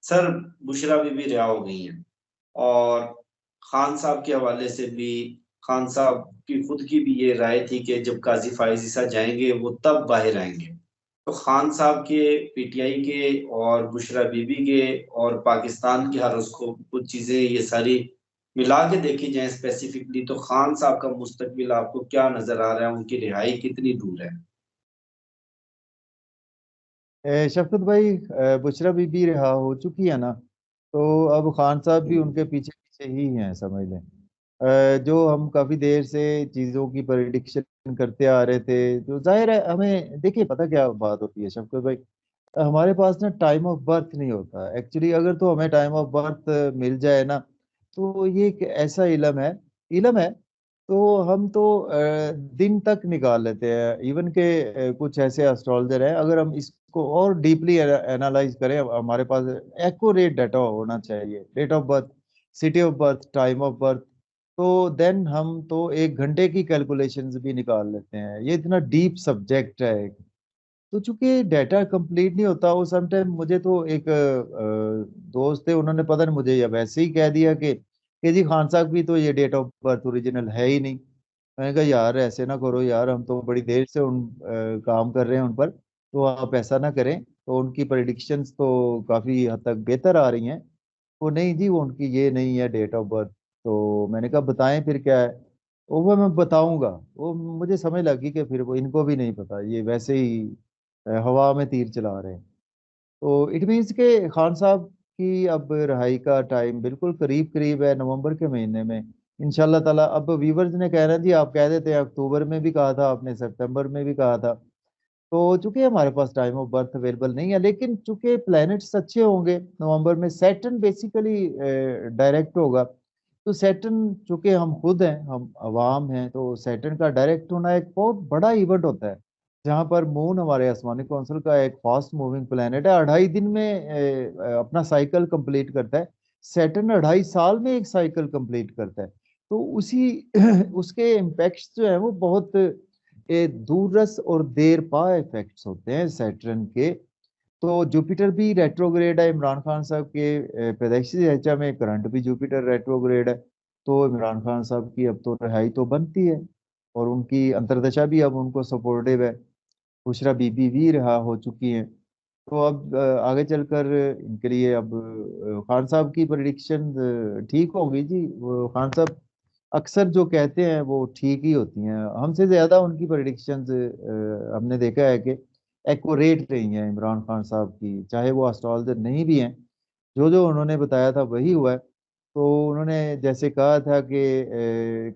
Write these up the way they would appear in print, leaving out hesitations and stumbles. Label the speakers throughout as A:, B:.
A: Sir, Bushra Bibi रिहा हो गई हैं। और खान साहब के हवाले से भी, खान साहब की खुद की भी ये राय थी कि जब काजी फाइज ईसा जाएंगे वो तब बाहर आएंगे। तो खान साहब के, पीटीआई के और बुशरा बीबी के और पाकिस्तान के हर उसको कुछ चीजें ये सारी मिला के देखी जाए स्पेसिफिकली, तो खान साहब का मुस्तकबिल आपको क्या नजर आ रहा है? उनकी रिहाई कितनी दूर है?
B: शफकत भाई, बुशरा बीबी रिहा हो चुकी है ना। तो अब खान साहब भी
A: हम्म।
B: उनके पीछे पीछे ही हैं, समझ लें। जो हम काफी देर से चीजों की प्रिडिक्शन करते आ रहे थे, जो जाहिर है हमें, देखिए पता क्या बात होती है शफकत भाई। हमारे पास ना टाइम ऑफ बर्थ नहीं होता एक्चुअली। अगर तो हमें टाइम ऑफ बर्थ मिल जाए ना, तो ये एक ऐसा इलम है। तो हम तो दिन तक निकाल लेते हैं। इवन के कुछ ऐसे एस्ट्रोलॉजर हैं, अगर हम इसको और डीपली एनालाइज करें, हमारे पास एक्यूरेट डाटा होना चाहिए, date of birth, city of birth, time of birth. तो देन हम तो 1 घंटे की कैलकुलेशंस भी निकाल लेते हैं। ये इतना डीप सब्जेक्ट है। तो चूंकि डाटा कंप्लीट नहीं होता, वो समटाइम मुझे तो एक दोस्त थे, उन्होंने पता नहीं मुझे या वैसे ही कह दिया कि जी खान साहब की तो ये डेट ऑफ बर्थ ओरिजिनल है ही नहीं। मैंने कहा यार ऐसे ना करो यार, हम तो बड़ी देर से काम कर रहे हैं उन पर, तो आप ऐसा ना करें। तो उनकी प्रेडिक्शंस तो काफी हद तक बेहतर आ रही हैं। वो नहीं जी, वो उनकी ये नहीं है डेट ऑफ बर्थ। तो मैंने कहा बताएं फिर क्या है। वो मैं बताऊंगा। वो मुझे समझ लगी कि फिर वो इनको भी नहीं पता, ये वैसे ही हवा में तीर चला रहे हैं। तो इट मीन्स के खान साहब की अब रिहाई का टाइम बिल्कुल करीब करीब है, नवंबर के महीने में इंशाल्लाह ताला। अब वीवर्स ने कह रहे हैं जी, आप कह देते हैं अक्टूबर में भी कहा था आपने, सितंबर में भी कहा था। तो चूंकि हमारे पास टाइम ऑफ बर्थ अवेलेबल नहीं है, लेकिन चूंकि प्लैनेट्स अच्छे होंगे नवंबर में, सैटर्न बेसिकली डायरेक्ट होगा। तो सैटर्न, चूंकि हम खुद हैं, हम अवाम हैं, तो सैटर्न का डायरेक्ट होना एक बहुत बड़ा इवेंट होता है। जहाँ पर मून हमारे आसमानी कौंसिल का एक फास्ट मूविंग प्लैनेट है, 2.5 दिन में अपना साइकिल कंप्लीट करता है। सैटर्न 2.5 साल में एक साइकिल कंप्लीट करता है। तो उसी उसके इम्पैक्ट्स जो है वो बहुत दूररस और देर पा इफेक्ट्स होते हैं सैटर्न के। तो जुपिटर भी रेट्रोग्रेड है इमरान खान साहब के पैदाइशी दहचा में, करंट भी जुपिटर रेट्रोग्रेड है। तो इमरान खान साहब की अब तो रिहाई तो बनती है, और उनकी अंतर्दशा भी अब उनको सपोर्टिव है। बुशरा बीबी भी रिहा हो चुकी हैं। तो अब आगे चलकर इनके लिए अब खान साहब की प्रिडिक्शन ठीक होगी जी। वो खान साहब अक्सर जो कहते हैं वो ठीक ही होती हैं। हमसे ज्यादा उनकी प्रिडिक्शंस हमने देखा है कि एक्यूरेट रही हैं इमरान खान साहब की, चाहे वो एस्ट्रोलॉजर नहीं भी हैं। जो जो उन्होंने बताया था वही हुआ है। तो उन्होंने जैसे कहा था कि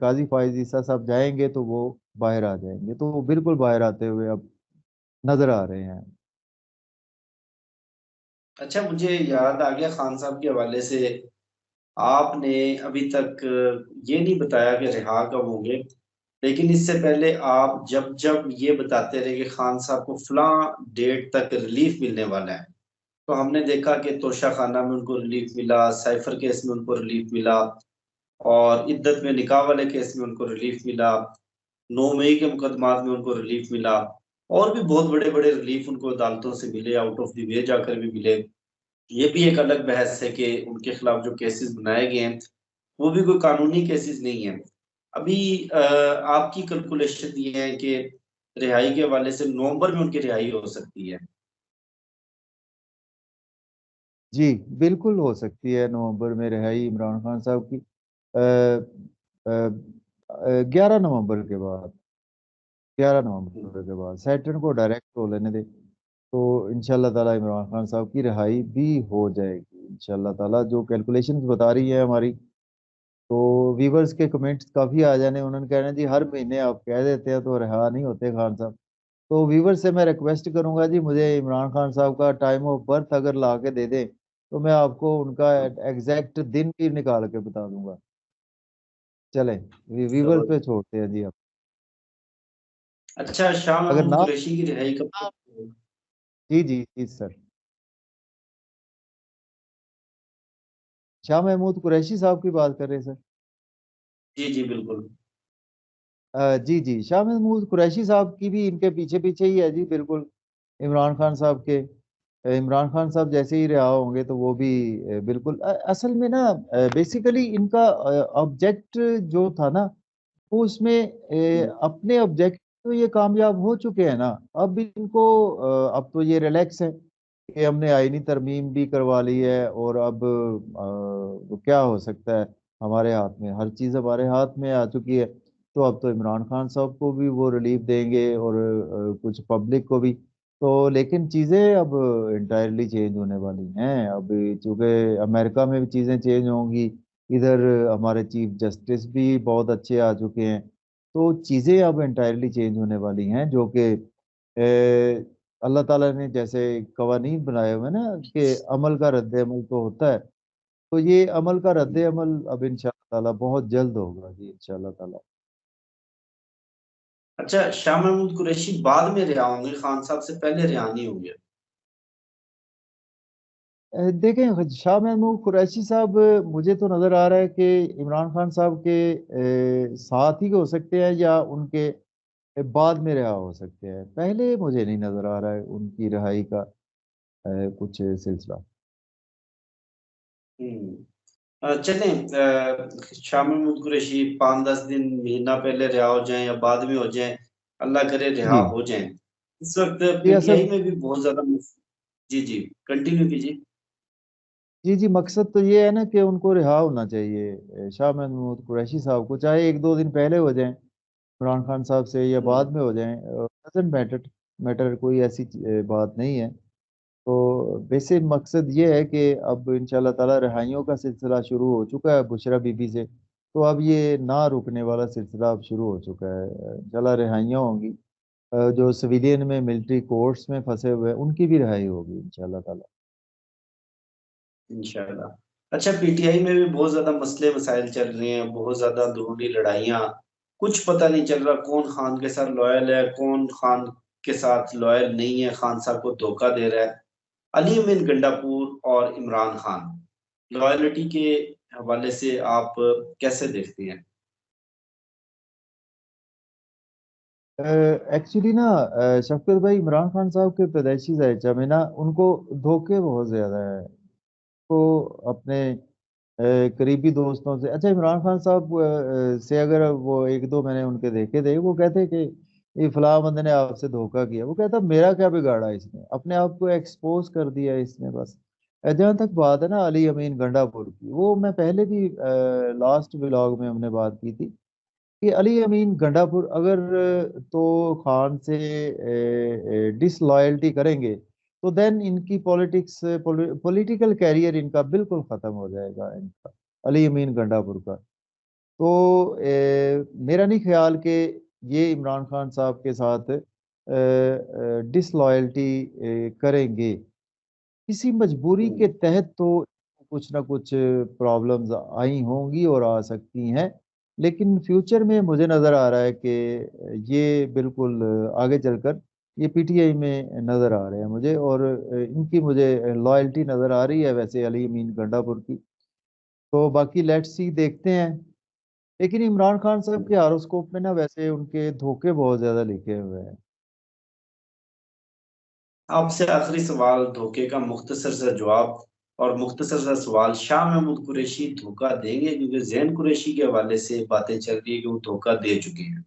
B: काजी फायज ईसा साहब जाएंगे तो वो बाहर आ जाएंगे, तो वो बिल्कुल बाहर आते हुए अब नजर आ रहे हैं।
A: अच्छा, मुझे याद आ गया खान साहब के हवाले से। आपने अभी तक ये नहीं बताया कि रिहा कब होंगे, लेकिन इससे पहले आप जब जब ये बताते रहे कि खान साहब को फलां डेट तक रिलीफ मिलने वाला है, तो हमने देखा कि तोशा खाना में उनको रिलीफ मिला, साइफर केस में उनको रिलीफ मिला, और इद्दत में निकाह वाले केस में उनको रिलीफ मिला, 9 मई के मुकदमात में उनको रिलीफ मिला, और भी बहुत बड़े बड़े रिलीफ उनको अदालतों से मिले, आउट ऑफ द वे जाकर भी मिले। ये भी एक अलग बहस है कि उनके खिलाफ जो केसेस बनाए गए हैं वो भी कोई कानूनी केसेस नहीं है। अभी आपकी कैलकुलेशन ये है कि रिहाई के हवाले से नवंबर में उनकी रिहाई हो सकती है।
B: जी बिल्कुल हो सकती है नवंबर में रिहाई इमरान खान साहब की। 11 नवंबर के बाद, 11 नवंबर के बाद सैटर्न को डायरेक्ट हो लेने दे, तो इंशाल्लाह ताला इमरान खान साहब की रिहाई भी हो जाएगी इंशाल्लाह ताला, जो कैलकुलेशंस बता रही है हमारी। तो व्यूवर्स के कमेंट्स काफी आ जाने, उन्होंने कहना जी हर महीने आप कह देते हैं तो रिहा नहीं होते खान साहब। तो व्यूवर्स से मैं रिक्वेस्ट करूंगा जी, मुझे इमरान खान साहब का टाइम ऑफ बर्थ अगर ला के दे दे, तो मैं आपको उनका एग्जैक्ट दिन भी निकाल के बता दूंगा। चले, व्यूवर्स पे
A: जबरदस्त।
B: छोड़ते हैं जी आप।
A: अच्छा, शाह
B: अगर
A: महमूद
B: ना,
A: कुरैशी की रिहाई कब तक होगी?
B: जी जी जी सर। शाह महमूद कुरैशी साहब की बात कर रहे हैं सर।
A: जी जी बिल्कुल।
B: जी जी, शाह महमूद कुरैशी साहब की भी इनके पीछे पीछे ही है जी, बिल्कुल इमरान खान साहब के। इमरान खान साहब जैसे ही रिहा होंगे तो वो भी बिल्कुल असल में ना बेसिकली इनका ऑब्जेक्ट जो था ना, वो उसमें अपने ऑब्जेक्ट तो ये कामयाब हो चुके हैं ना। अब इनको अब तो ये रिलैक्स है कि हमने आईनी तरमीम भी करवा ली है, और अब वो क्या हो सकता है, हमारे हाथ में हर चीज़ हमारे हाथ में आ चुकी है। तो अब तो इमरान खान साहब को भी वो रिलीफ देंगे, और कुछ पब्लिक को भी। तो लेकिन चीज़ें अब इंटायरली चेंज होने वाली हैं। अब चूंकि अमेरिका में भी चीज़ें चेंज होंगी, इधर हमारे चीफ जस्टिस भी बहुत अच्छे आ चुके हैं। तो चीज़ें अब इंटायरली चेंज होने वाली हैं, जो कि अल्लाह ताला ने जैसे कवानीन बनाए हुए हैं ना, कि अमल का रद्द अमल तो होता है। तो ये अमल का रद्द अमल अब इंशाअल्लाह ताला बहुत जल्द होगा जी, इंशाअल्लाह ताला।
A: अच्छा, शाह महमूद कुरैशी बाद में रिहा होंगे, खान साहब से पहले रिहा नहीं होंगे?
B: देखें, शाह महमूद कुरैशी साहब मुझे तो नज़र आ रहा है कि इमरान खान साहब के साथ ही हो सकते हैं, या उनके बाद में रिहा हो सकते हैं। पहले मुझे नहीं नज़र आ रहा है उनकी रिहाई का कुछ सिलसिला।
A: चलें, शाह महमूद कुरैशी 5-10 दिन, महीना पहले रिहा हो जाएं या बाद में हो जाएं, अल्लाह करे रिहा
B: जी
A: हो जाएं। इस वक्त
B: जी
A: पीटीआई
B: असद
A: में भी बहुत ज्यादा जी जी, कंटिन्यू कीजिए।
B: जी जी, मकसद तो ये है ना कि उनको रिहा होना चाहिए, शाह महमूद कुरैशी साहब को, चाहे एक दो दिन पहले हो जाएं इमरान खान साहब से, या बाद
A: हम्म,
B: में हो जाएं, डजंट मैटर। मैटर कोई ऐसी बात नहीं है। तो बेसिक मकसद ये है कि अब इंशाल्लाह ताला रिहाइयों का सिलसिला शुरू हो चुका है बुशरा बीबी से। तो अब ये ना रुकने वाला सिलसिला अब शुरू हो चुका है। इंशाल्लाह रिहाइयाँ होंगी। जो सिविलियन में मिलिट्री कोर्ट्स में फंसे हुए हैं उनकी भी रिहाई होगी इंशाल्लाह ताला।
A: इंशाल्लाह। अच्छा, पीटीआई में भी बहुत ज्यादा मसले मसाइल चल रहे हैं, बहुत ज्यादा अंदरूनी लड़ाइयाँ। कुछ पता नहीं चल रहा कौन खान के साथ लॉयल है, कौन खान के साथ लॉयल नहीं है, खान साहब को धोखा दे रहा है। अली अमीन गंडापुर और इमरान खान, लॉयल्टी के हवाले से आप कैसे देखते हैं?
B: एक्चुअली ना शफकत भाई, इमरान खान साहब के पैदाइशी ज़ायचा में ना उनको धोखे बहुत ज़्यादा है। को अपने करीबी दोस्तों से, अच्छा इमरान खान साहब से अगर वो एक दो मैंने उनके देखे थे, वो कहते कि ये फलां बंदे ने आपसे धोखा किया, वो कहता मेरा क्या बिगाड़ा इसने, अपने आप को एक्सपोज कर दिया इसने बस। जहाँ तक बात है ना अली अमीन गंडापुर की, वो मैं पहले भी लास्ट व्लॉग में हमने बात की थी कि अली अमीन गंडापुर अगर तो खान से डिसलॉयल्टी करेंगे, तो देन इनकी पॉलिटिक्स पॉलिटिकल कैरियर इनका बिल्कुल खत्म हो जाएगा, इनका अली अमीन गंडापुर का। तो मेरा नहीं ख्याल कि ये इमरान खान साहब के साथ डिसलॉयल्टी करेंगे। किसी मजबूरी के
A: हम्म,
B: तहत तो कुछ ना कुछ प्रॉब्लम्स आई होंगी और आ सकती हैं। लेकिन फ्यूचर में मुझे नज़र आ रहा है कि ये बिल्कुल आगे चलकर ये पीटीआई में नज़र आ रहे हैं मुझे, और इनकी मुझे लॉयल्टी नज़र आ रही है वैसे अली अमीन गंडापुर की। तो बाकी लेट्स सी, देखते हैं। लेकिन इमरान खान साहब के हारोस्कोप में ना वैसे उनके धोखे बहुत ज़्यादा लिखे हुए हैं।
A: आपसे आखिरी सवाल, धोखे का मुख्तसर सा जवाब और मुख्तसर सा सवाल, शाह महमूद कुरैशी धोखा देंगे? क्योंकि जैन कुरैशी के हवाले से बातें चल रही है कि वो धोखा दे चुके हैं।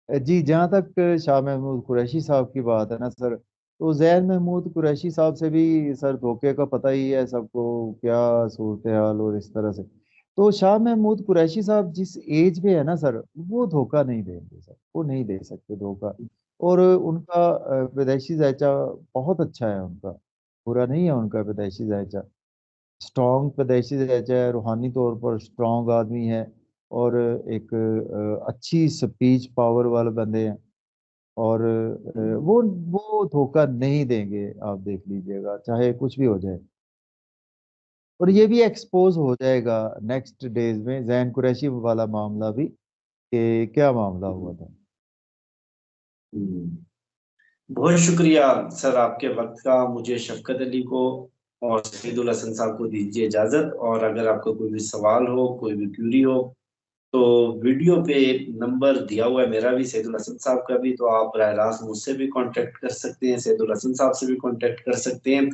B: जी, जहाँ तक शाह महमूद कुरैशी साहब की बात है ना सर, तो जैन महमूद कुरैशी साहब से भी सर धोखे का पता ही है सबको, क्या सूरत हाल और इस तरह से। तो शाह महमूद कुरैशी साहब जिस एज पे है ना सर, वो धोखा नहीं देंगे सर, वो नहीं दे सकते धोखा। और उनका पैदाइशी जायचा बहुत अच्छा है उनका, बुरा नहीं है उनका पैदाइशी जायचा। स्ट्रॉन्ग पैदाइशी जायचा है, रूहानी तौर पर स्ट्रॉन्ग आदमी है, और एक अच्छी स्पीच पावर वाले बंदे हैं। और वो धोखा नहीं देंगे, आप देख लीजिएगा चाहे कुछ भी हो जाए। और ये भी एक्सपोज हो जाएगा नेक्स्ट डेज में, जैन कुरैशी वाला मामला भी, कि क्या मामला हुआ था।
A: बहुत शुक्रिया सर आपके वक्त का। मुझे शफकत अली को और शहीदुल हसन साहब को दीजिए इजाजत, और अगर आपका कोई भी सवाल हो, कोई भी क्यूरी हो, तो वीडियो पे नंबर दिया हुआ है मेरा भी, सैदुल हसन साहब का भी, तो आप राय रास्त मुझसे भी कांटेक्ट कर सकते हैं, सैदुल हसन साहब से भी कांटेक्ट कर सकते हैं।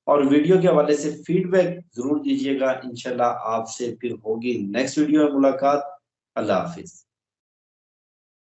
A: और वीडियो के हवाले से फीडबैक जरूर दीजिएगा। इंशाल्लाह आपसे फिर होगी नेक्स्ट वीडियो में मुलाकात। अल्लाह हाफिज।